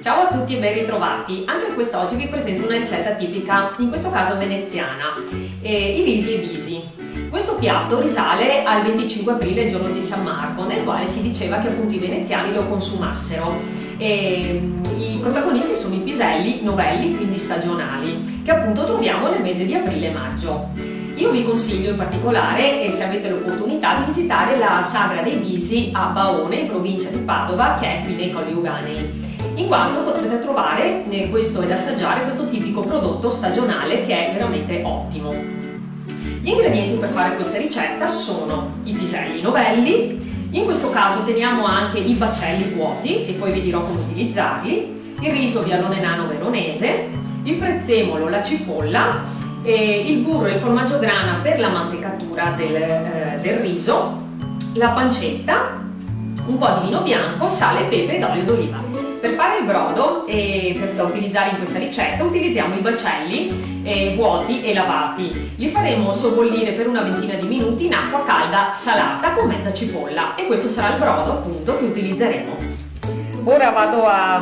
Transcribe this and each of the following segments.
Ciao a tutti e ben ritrovati. Anche quest'oggi vi presento una ricetta tipica, in questo caso veneziana, i risi e bisi. Questo piatto risale al 25 aprile, giorno di San Marco, nel quale si diceva che appunto i veneziani lo consumassero. I protagonisti sono i piselli novelli, quindi stagionali, che appunto troviamo nel mese di aprile e maggio. Io vi consiglio in particolare, se avete l'opportunità, di visitare la Sagra dei Bisi a Baone, in provincia di Padova, che è qui nei Colli Euganei, in quanto potrete trovare questo ed assaggiare questo tipico prodotto stagionale che è veramente ottimo. Gli ingredienti per fare questa ricetta sono i piselli novelli, in questo caso teniamo anche i baccelli vuoti e poi vi dirò come utilizzarli, il riso vialone nano veronese, il prezzemolo, la cipolla, il burro e il formaggio grana per la mantecatura del riso, la pancetta, un po' di vino bianco, sale, pepe ed olio d'oliva. Per fare il brodo da utilizzare in questa ricetta utilizziamo i baccelli vuoti e lavati. Li faremo sobbollire per una ventina di minuti in acqua calda salata con mezza cipolla e questo sarà il brodo appunto che utilizzeremo. Ora vado a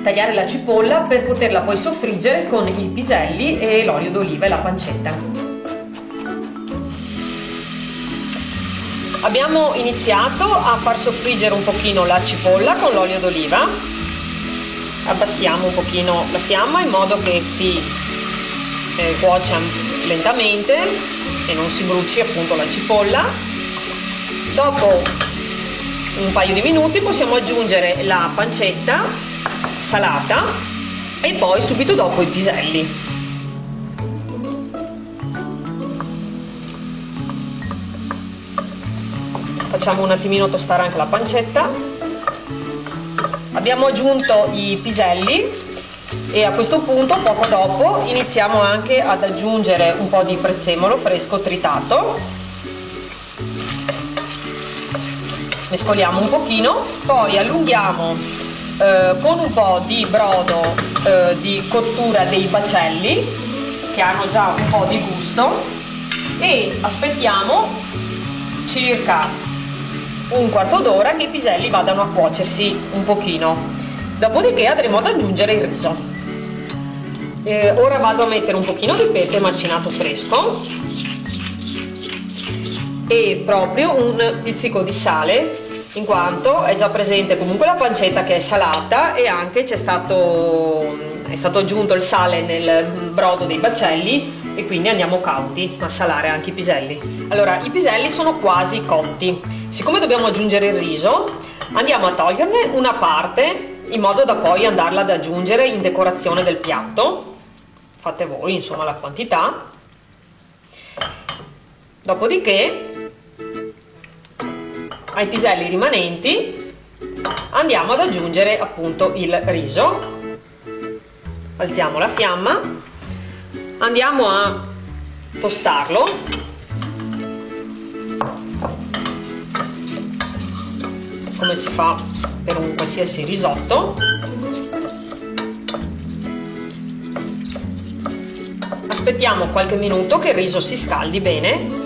tagliare la cipolla per poterla poi soffriggere con i piselli e l'olio d'oliva e la pancetta. Abbiamo iniziato a far soffriggere un pochino la cipolla con l'olio d'oliva, abbassiamo un pochino la fiamma in modo che si cuocia lentamente e non si bruci appunto la cipolla. Dopo un paio di minuti possiamo aggiungere la pancetta salata e poi subito dopo i piselli. Facciamo un attimino tostare anche la pancetta. Abbiamo aggiunto i piselli e a questo punto poco dopo iniziamo anche ad aggiungere un po' di prezzemolo fresco tritato. Mescoliamo un pochino, poi allunghiamo con un po' di brodo di cottura dei baccelli che hanno già un po' di gusto e aspettiamo circa un quarto d'ora che i piselli vadano a cuocersi un pochino, dopodiché andremo ad aggiungere il riso. Ora vado a mettere un pochino di pepe macinato fresco e proprio un pizzico di sale, in quanto è già presente comunque la pancetta che è salata e anche è stato aggiunto il sale nel brodo dei baccelli e quindi andiamo cauti a salare anche i piselli. Allora, i piselli sono quasi cotti. Siccome dobbiamo aggiungere il riso, andiamo a toglierne una parte in modo da poi andarla ad aggiungere in decorazione del piatto. Fate voi insomma la quantità. Dopodiché ai piselli rimanenti andiamo ad aggiungere appunto il riso. Alziamo la fiamma, andiamo a tostarlo come si fa per un qualsiasi risotto. Aspettiamo qualche minuto che il riso si scaldi bene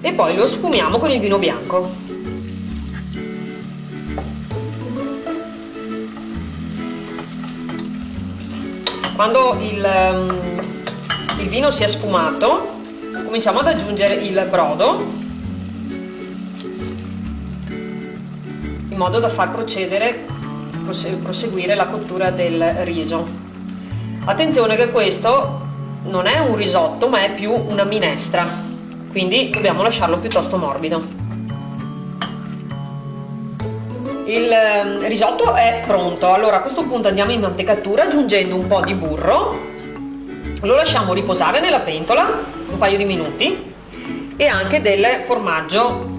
e poi lo sfumiamo con il vino bianco. Quando il vino si è sfumato, cominciamo ad aggiungere il brodo in modo da far proseguire la cottura del riso. Attenzione che questo non è un risotto ma è più una minestra, quindi dobbiamo lasciarlo piuttosto morbido. Il risotto è pronto, allora a questo punto andiamo in mantecatura aggiungendo un po' di burro, lo lasciamo riposare nella pentola un paio di minuti e anche del formaggio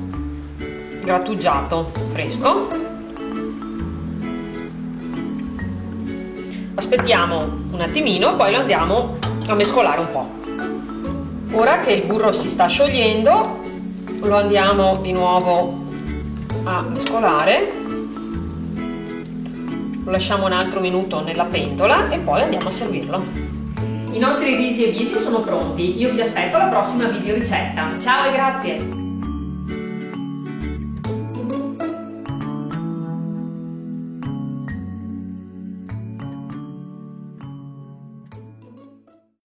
grattugiato fresco. Aspettiamo un attimino, poi lo andiamo a mescolare un po'. Ora che il burro si sta sciogliendo, lo andiamo di nuovo a mescolare, lo lasciamo un altro minuto nella pentola e poi andiamo a servirlo. I nostri risi e bisi sono pronti, io vi aspetto alla prossima video ricetta. Ciao e grazie!